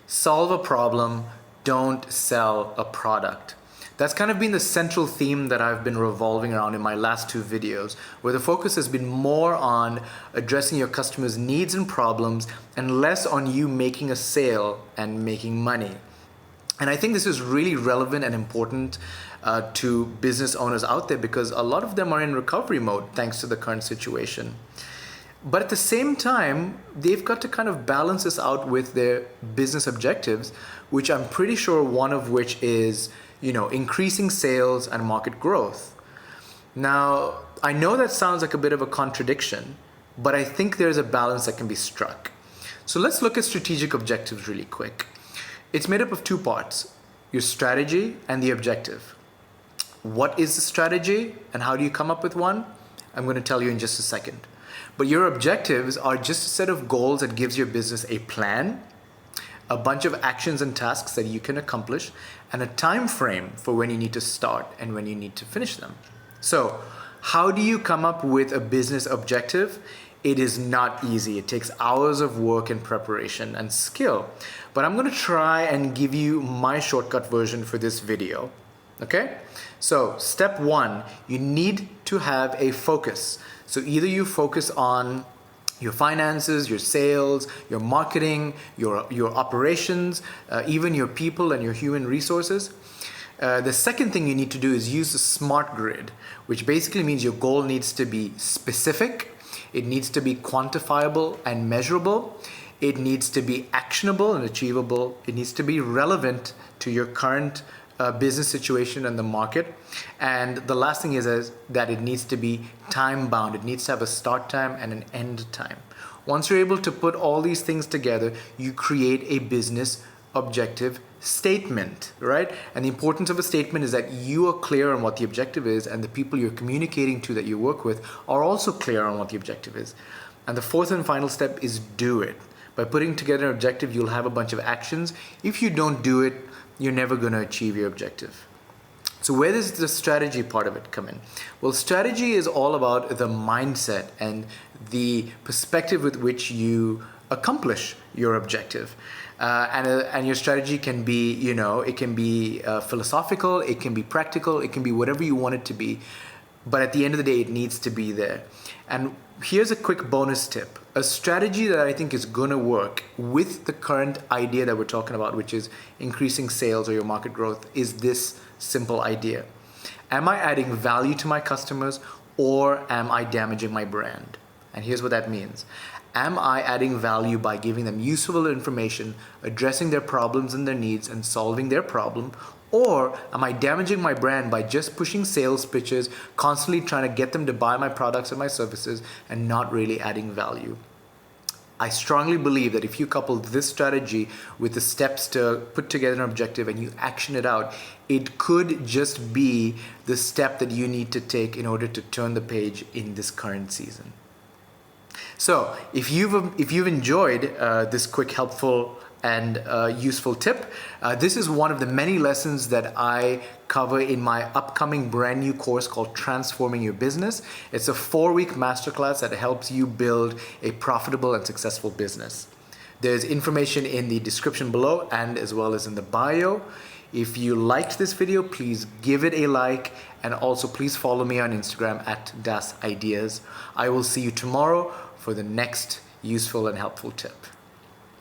solve a problem, don't sell a product. That's kind of been the central theme that I've been revolving around in my last two videos, where the focus has been more on addressing your customers' needs and problems and less on you making a sale and making money. And I think this is really relevant and important to business owners out there because a lot of them are in recovery mode thanks to the current situation. But at the same time, they've got to kind of balance this out with their business objectives, which I'm pretty sure one of which is, increasing sales and market growth. Now, I know that sounds like a bit of a contradiction, but I think there's a balance that can be struck. So let's look at strategic objectives really quick. It's made up of two parts, your strategy and the objective. What is the strategy and how do you come up with one? I'm going to tell you in just a second. But your objectives are just a set of goals that gives your business a plan, a bunch of actions and tasks that you can accomplish, and a time frame for when you need to start and when you need to finish them. So, how do you come up with a business objective? It is not easy. It takes hours of work and preparation and skill. But I'm going to try and give you my shortcut version for this video. Okay? So, step one, you need to have a focus. So either you focus on your finances, your sales, your marketing, your operations, even your people and your human resources. The second thing you need to do is use the SMART grid, which basically means your goal needs to be specific, it needs to be quantifiable and measurable, it needs to be actionable and achievable, it needs to be relevant to your current business situation and the market. And the last thing is that it needs to be time bound. It needs to have a start time and an end time. Once you're able to put all these things together, you create a business objective statement, right? And the importance of a statement is that you are clear on what the objective is and the people you're communicating to that you work with are also clear on what the objective is. And the fourth and final step is do it. By putting together an objective, you'll have a bunch of actions. If you don't do it, you're never going to achieve your objective. So where does the strategy part of it come in? Well, strategy is all about the mindset and the perspective with which you accomplish your objective. And your strategy can be, it can be philosophical, it can be practical, it can be whatever you want it to be. But at the end of the day, it needs to be there. And here's a quick bonus tip. A strategy that I think is going to work with the current idea that we're talking about, which is increasing sales or your market growth, is this simple idea. Am I adding value to my customers or am I damaging my brand? And here's what that means. Am I adding value by giving them useful information, addressing their problems and their needs and solving their problem? Or am I damaging my brand by just pushing sales pitches, constantly trying to get them to buy my products and my services and not really adding value? I strongly believe that if you couple this strategy with the steps to put together an objective and you action it out, it could just be the step that you need to take in order to turn the page in this current season. So if you've enjoyed this quick, helpful, and useful tip, this is one of the many lessons that I cover in my upcoming brand new course called Transforming Your Business. It's a 4-week masterclass that helps you build a profitable and successful business. There's information in the description below and as well as in the bio. If you liked this video, please give it a like and also please follow me on Instagram at DasIdeas. I will see you tomorrow for the next useful and helpful tip.